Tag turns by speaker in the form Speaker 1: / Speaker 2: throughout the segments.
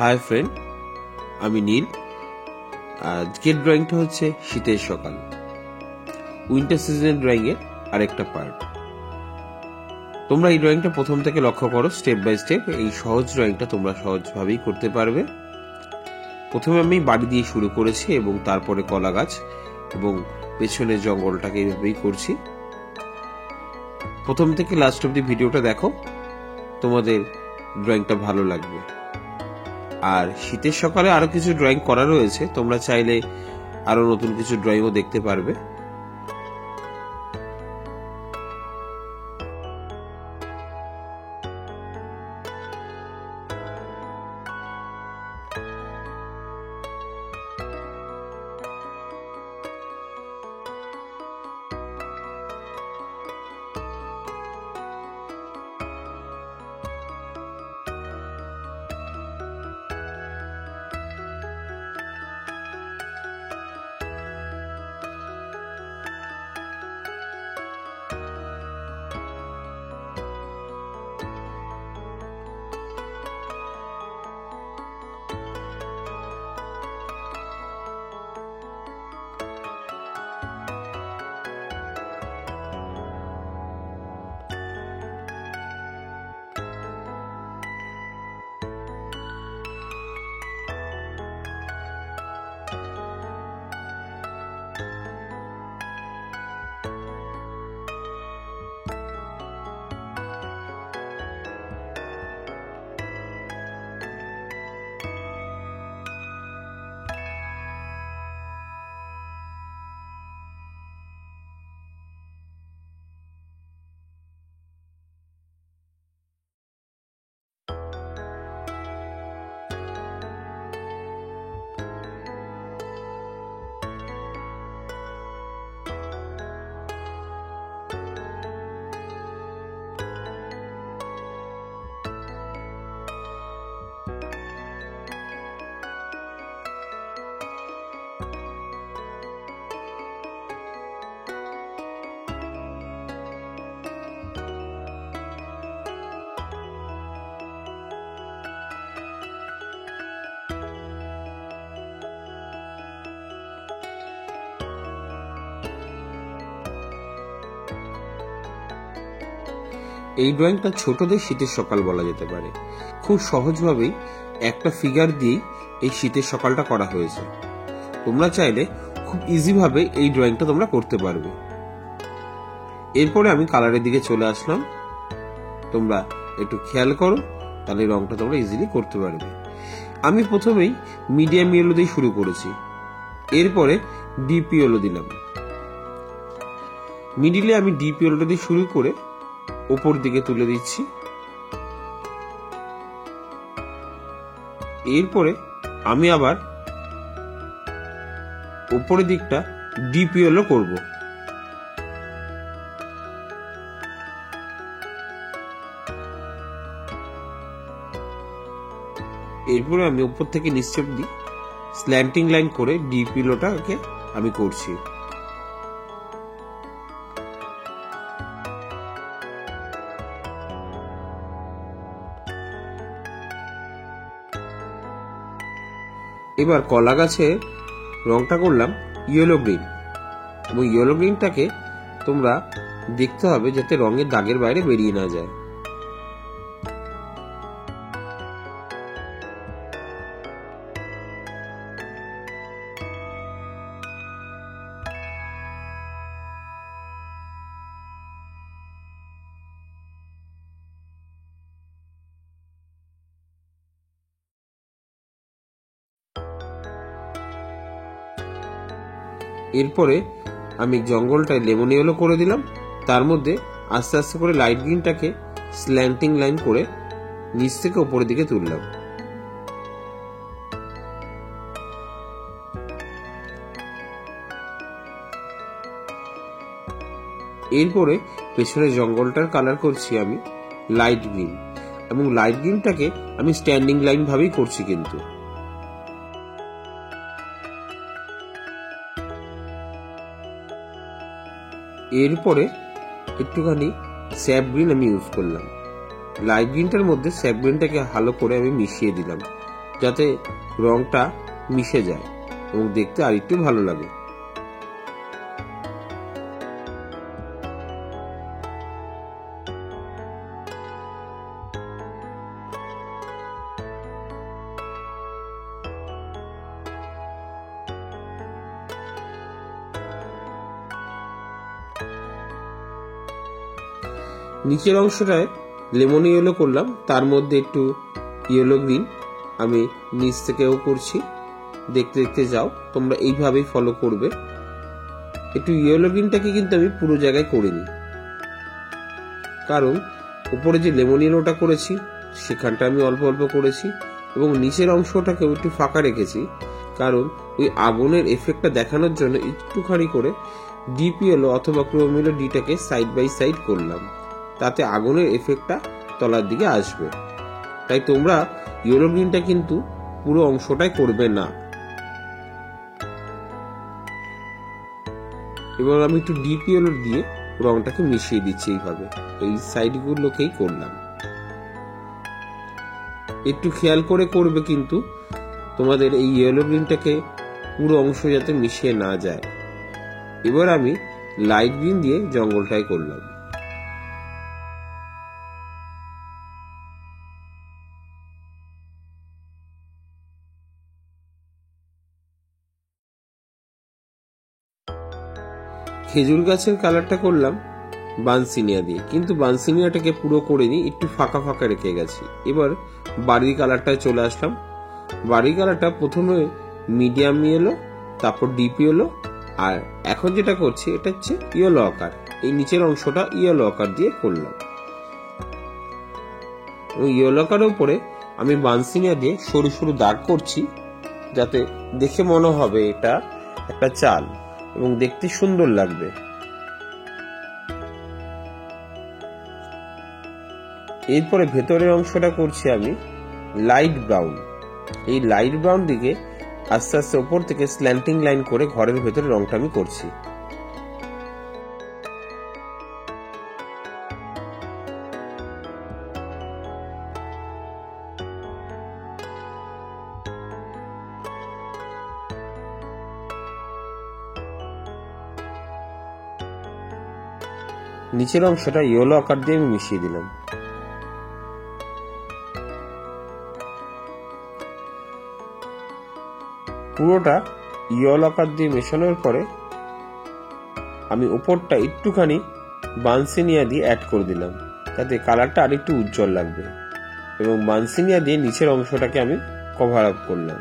Speaker 1: Hi friend, আমি নীল। আজকের ড্রয়িংটা হচ্ছে শীতের সকাল, উইন্টার সিজনের ড্রয়িং এর আরেকটা পার্ট। তোমরা এই ড্রয়িংটা প্রথম থেকে লক্ষ্য করো, স্টেপ বাই স্টেপ। এই সহজ ড্রয়িংটা তোমরা সহজভাবেই করতে পারবে। প্রথমে আমি বাড়ি দিয়ে শুরু করেছি এবং তারপরে কলা গাছ এবং পেছনের জঙ্গলটাকে এইভাবেই করছি। প্রথম থেকে লাস্ট অব্দি ভিডিওটা দেখো, তোমাদের ড্রয়িংটা ভালো লাগবে। আর শীতের সকালে আরো কিছু ড্রয়িং করা রয়েছে, তোমরা চাইলে আরো নতুন কিছু ড্রয়িংও দেখতে পারবে। এই ড্রয়িংটা ছোটদের শীতের সকাল বলা যেতে পারে। খুব সহজভাবেই একটা ফিগার দিয়েই এই শীতের সকালটা করা হয়েছে। তোমরা চাইলে খুব ইজি ভাবে এই ড্রয়িংটা তোমরা করতে পারবে। এরপরে আমি কালারের দিকে চলে আসলাম। তোমরা একটু খেয়াল করো, তাহলে রংটা তোমরা ইজিলি করতে পারবে। আমি প্রথমেই মিডিয়াম ইয়েলো দিয়ে শুরু করেছি, এরপরে ডিপ ইয়েলো দিলাম। মিডিলে আমি ডিপ ইয়েলোটা দিয়ে শুরু করে উপর দিকে তুলে দিচ্ছি। এরপরে আমি আবার উপরের দিকটা ডিপ ইয়েলো করব। এরপরে আমি উপর থেকে নিচে অবধি স্ল্যান্টিং লাইন করে ডিপ ইয়েলোটাকে আমি করছি। এবার কলা গাছের রংটা করলাম ইয়েলো গ্রিন, এবং ইয়েলো গ্রিনটাকে তোমরা দেখতে হবে যাতে রঙের দাগের বাইরে বেরিয়ে না যায়। এরপরে আমি জঙ্গলটায় লেমন ইয়েলো করে দিলাম, তার মধ্যে আস্তে আস্তে করে লাইট গ্রিনটাকে স্ল্যান্টিং লাইন করে নিচ থেকে উপরের দিকে তুললাম। এরপরে পেছনে জঙ্গলটার কালার করছি আমি লাইট গ্রিন, এবং লাইট গ্রিনটাকে আমি স্ট্যান্ডিং লাইন ভাবেই করছি। কিন্তু এরপরে একটুখানি স্যাপ গ্রিন আমি ইউজ করলাম। লাইট গ্রিনটার মধ্যে স্যাপ গ্রিনটাকে ভালো করে আমি মিশিয়ে দিলাম, যাতে রংটা মিশে যায় এবং দেখতে আরেকটু ভালো লাগে। নিচের অংশটায় লেমন ইয়েলো করলাম, তার মধ্যে একটু ইয়েলো গ্রিন আমি নিচ থেকেও করছি। দেখতে দেখতে যাও, তোমরা এইভাবেই ফলো করবে। একটু ইয়েলো গ্রিনটাকে কিন্তু আমি পুরো জায়গায় করিনি, কারণ উপরে যে লেমন ইয়েলোটা করেছি সেখানটা আমি অল্প অল্প করেছি, এবং নিচের অংশটাকেও একটু ফাঁকা রেখেছি, কারণ ওই আগুনের এফেক্টটা দেখানোর জন্য একটুখানি করে ডিপ ইয়েলো অথবা ক্রোম ইয়েলো ডিটাকে সাইড বাই সাইড করলাম, তাতে আগুনের এফেক্টটা তলার দিকে আসবে। তাই তোমরা ইয়েলো গ্রিনটা কিন্তু পুরো অংশটাই করবে না। এবার আমি একটু ডিপ ইয়েলো দিয়ে রংটাকে মিশিয়ে দিচ্ছি। এইভাবে এই সাইডগুলোকেই করলাম। একটু খেয়াল করে করবে কিন্তু তোমাদের এই ইয়েলো গ্রিনটাকে পুরো অংশ যাতে মিশিয়ে না যায়। এবার আমি লাইট গ্রিন দিয়ে জঙ্গলটাই করলাম। খেজুর গাছের কালারটা করলাম বানসিনিয়া দিয়ে, কিন্তু বানসিনিয়াটাকে পুরো করিনি, একটু ফাঁকা ফাঁকা রেখে গেছি। এবার বাড়ির কালারটায় চলে আসলাম। বাড়ির কালারটা প্রথমে মিডিয়াম ইয়েলো, তারপর ডিপ ইয়েলো, আর এখন যেটা করছি এটা হচ্ছে ইয়েলো আকার। এই নিচের অংশটা ইয়েলো আকার দিয়ে করলাম, এবং ইয়েলো আকারের উপরে আমি বানসিনিয়া দিয়ে সরু সরু দাগ করছি, যাতে দেখে মনে হবে এটা একটা চাল এবং দেখতে সুন্দর লাগবে। এরপরে ভেতরের অংশটা করছি আমি লাইট ব্রাউন। এই লাইট ব্রাউন দিকে আস্তে আস্তে উপর থেকে স্ল্যান্টিং লাইন করে ঘরের ভেতরে রংটা আমি করছি। নিচের অংশটা ইয়েলো আকার দিয়ে আমি মিশিয়ে দিলাম। পুরোটা ইয়েলো আকার দিয়ে মেশানোর পরে আমি উপরটা একটুখানি বানসিনিয়া দিয়ে অ্যাড করে দিলাম, যাতে কালারটা আরেকটু উজ্জ্বল লাগবে, এবং বানসিনিয়া দিয়ে নিচের অংশটাকে আমি কভার আপ করলাম।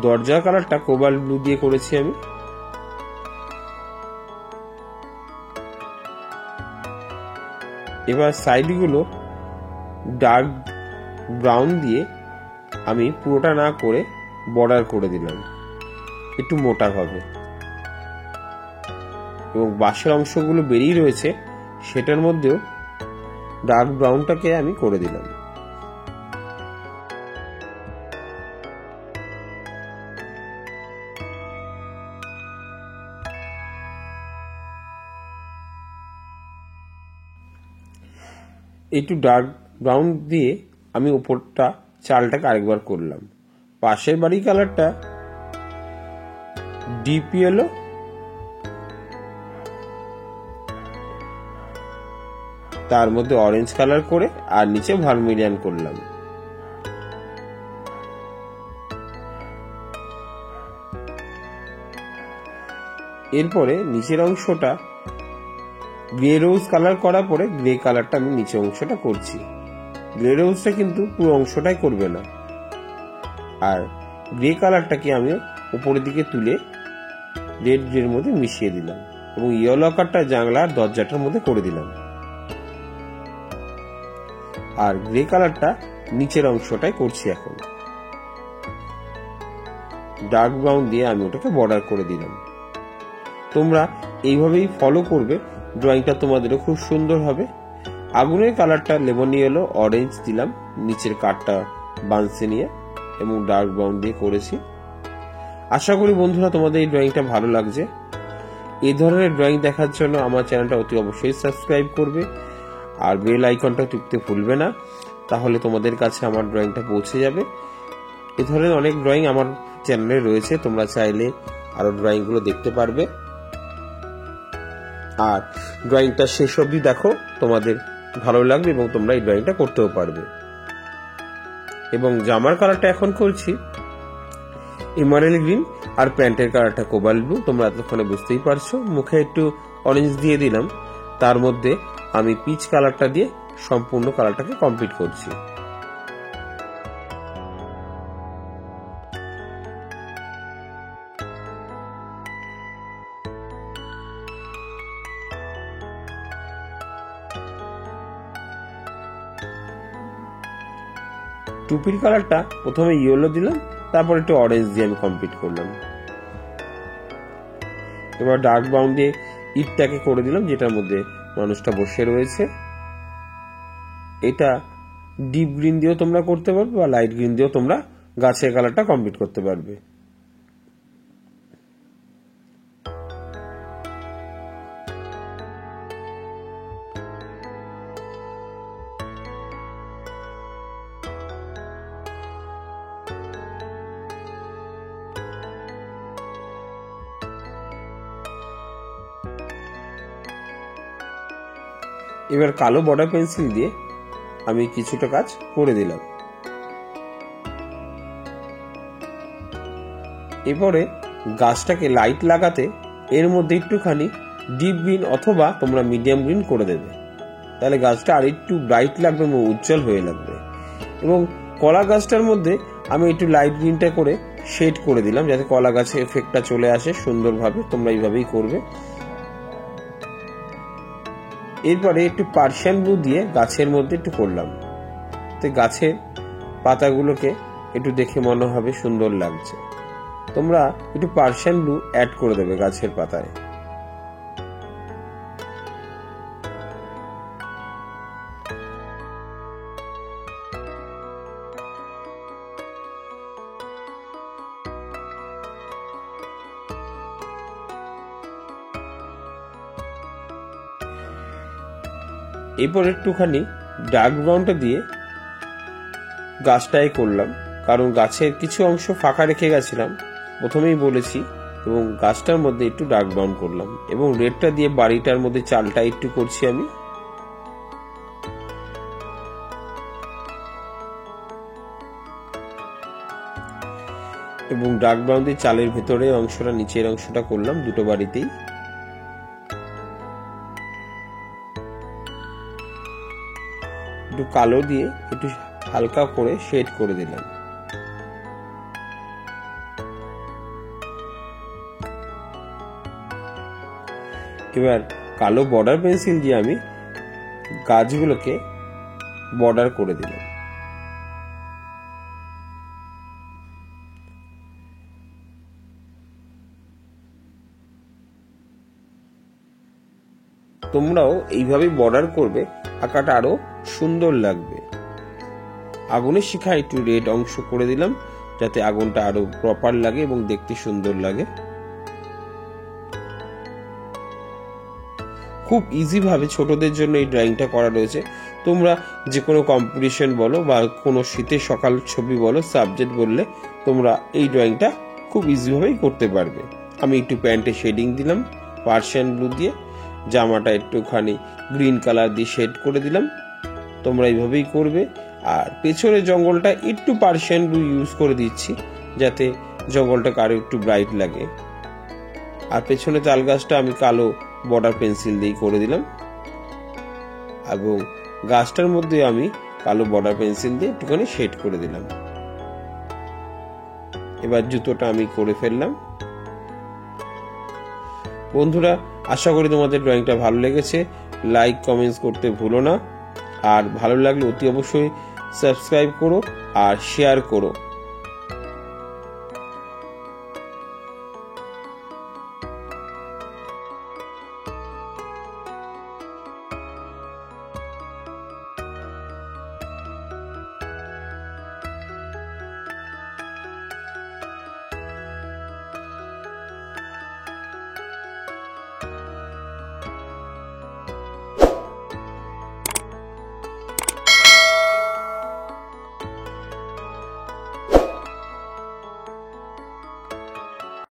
Speaker 1: দরজার কালারটা কোবাল্ট ব্লু দিয়ে করেছি আমি। এবার সাইডগুলো ডার্ক ব্রাউন দিয়ে আমি পুরোটা না করে বর্ডার করে দিলাম একটু মোটা ভাবে, এবং বাঁশের অংশগুলো বেরিয়ে রয়েছে সেটার মধ্যেও ডার্ক ব্রাউনটাকে আমি করে দিলাম। একটু ডার্ক ব্রাউন দিয়ে আমি উপরটা চালটাকে আরেকবার করলাম। পাশের বাড়ির কালারটা ডিপ ইয়েলো, তার মধ্যে অরেঞ্জ কালার করে আর নিচে ভার্মিলিয়ান করলাম। এরপরে নিচের অংশটা গ্রে রোজ কালার করার পরে গ্রে কালারটা আমি নিচের অংশটা করছি। গ্রে রোজটা কিন্তু পুরো অংশটাই করবে না, আর গ্রে কালারটাকে আমি উপরের দিকে তুলে রেড গ্রের মধ্যে মিশিয়ে দিলাম, এবং ইয়েলো আকারটা জানলা আর দরজাটার মধ্যে করে দিলাম, আর গ্রে কালারটা নিচের অংশটাই করছি। এখন ডার্ক ব্রাউন দিয়ে আমি ওটাকে বর্ডার করে দিলাম। তোমরা এইভাবেই ফলো করবে, ড্রয়িংটা তোমাদেরও খুব সুন্দর হবে। আগুনের কালারটা লেমন ইয়েলো, অরেঞ্জ দিলাম, নিচের কাঠটা বানসিনিয়া এবং ডার্ক ব্রাউন দিয়ে করেছি। আশা করি বন্ধুরা তোমাদের এই ড্রয়িংটা ভালো লাগছে। এই ধরনের ড্রয়িং দেখার জন্য আমার চ্যানেলটা অতি অবশ্যই সাবস্ক্রাইব করবে আর বেল আইকনটা টিপতে ভুলবে না, তাহলে তোমাদের কাছে আমার ড্রয়িংটা পৌঁছে যাবে। এ ধরনের অনেক ড্রয়িং আমার চ্যানেলে রয়েছে, তোমরা চাইলে আরো ড্রয়িংগুলো দেখতে পারবে। আর ড্রয়িংটা শেষ অবধি দেখো, তোমাদের ভালো লাগবে এবং তোমরা এই ড্রয়িংটা করতেও পারবে। এবং জামার কালারটা এখন করছি এমারেল গ্রিন আর প্যান্টের কালারটা কোবাল্ট ব্লু। তোমরা এতক্ষণে বুঝতেই পারছো। মুখে একটু অরেঞ্জ দিয়ে দিলাম, তার মধ্যে আমি পিচ কালারটা দিয়ে সম্পূর্ণ কালারটাকে কমপ্লিট করছি। টুপির কালারটা প্রথমে ইয়েলো দিলাম, তারপর একটু অরেঞ্জ দিয়ে আমি কমপ্লিট করলাম। এবার ডার্ক ব্রাউন দিয়ে ইটটাকে করে দিলাম, যেটার মধ্যে মানুষটা বসে রয়েছে। এটা ডিপ গ্রিন দিয়েও তোমরা করতে পারবে বা লাইট গ্রিন দিয়েও তোমরা গাছের কালারটা কমপ্লিট করতে পারবে। এবার কালো বর্ডার পেন্সিল দিয়ে আমি কিছুটা কাজ করে দিলাম। এরপরে গাছটাকে লাইট লাগাতে এর মধ্যে একটুখানি ডিপ গ্রিন অথবা তোমরা মিডিয়াম গ্রিন করে দেবে, তাহলে গাছটা আর একটু ব্রাইট লাগবে এবং উজ্জ্বল হয়ে লাগবে। এবং কলা গাছটার মধ্যে আমি একটু লাইট গ্রিনটা করে শেড করে দিলাম, যাতে কলা গাছের এফেক্টটা চলে আসে সুন্দরভাবে। তোমরা এইভাবেই করবে। এরপরে একটু পার্সিয়ান ব্লু দিয়ে গাছের মধ্যে একটু করলাম, তো গাছের পাতাগুলোকে একটু দেখে মনে হবে সুন্দর লাগছে। তোমরা একটু পার্সিয়ান ব্লু অ্যাড করে দেবে গাছের পাতায়। এরপর একটুখানি ডার্ক ব্রাউনটা দিয়ে গাছটাই করলাম, কারণ গাছের কিছু অংশ ফাঁকা রেখে গেছিলাম প্রথমেই বলেছি। এবং গাছটার মধ্যে একটু ডার্ক ব্রাউন করলাম এবং রেডটা দিয়ে বাড়িটার মধ্যে চালটা একটু করছি আমি। এবং ডার্ক ব্রাউন দিয়ে চালের ভেতরে অংশটা, নিচের অংশটা করলাম দুটো বাড়িতেই। একটু কালো দিয়ে একটু হালকা করে শেড করে দিলাম। এবার কালো বর্ডার পেন্সিল দিয়ে আমি গাছগুলোকে বর্ডার করে দিলাম। তোমরাও এইভাবে বর্ডার করবে, আঁকাটা আরো সুন্দর লাগবে। আগুনের শিখায় একটু রেড অংশ করে দিলাম, যাতে আগুনটা আরো প্রপার লাগে এবং দেখতে সুন্দর লাগে। খুব ইজি ভাবে ছোটদের জন্য এই ড্রয়িংটা করা রয়েছে। তোমরা যে কোনো কম্পিটিশন বলো বা কোনো শীতের সকাল ছবি বলো, সাবজেক্ট বললে তোমরা এই ড্রয়িংটা খুব ইজি ভাবেই করতে পারবে। আমি একটু প্যান্টে শেডিং দিলাম পার্সিয়ান ব্লু দিয়ে, জামাটা একটুখানি গ্রিন কালার দিয়ে শেড করে দিলাম। তোমরা এইভাবেই করবে। আর পেছনে জঙ্গলটা একটু পার্সিয়ান ব্লু ইউজ করে দিচ্ছি, যাতে জঙ্গলটাকে আরো একটু ব্রাইট লাগে। আর পেছনে তাল গাছটা আমি কালো বর্ডার পেন্সিল দিয়ে করে দিলাম এবং গাছটার মধ্যে আমি কালো বর্ডার পেন্সিল দিয়ে একটুখানি শেড করে দিলাম। এবার জুতোটা আমি করে ফেললাম। বন্ধুরা, আশা করি তোমাদের ড্রয়িংটা ভালো লেগেছে। লাইক কমেন্টস করতে ভুলো না, আর ভালো লাগলে অতি অবশ্যই সাবস্ক্রাইব করো আর শেয়ার করো।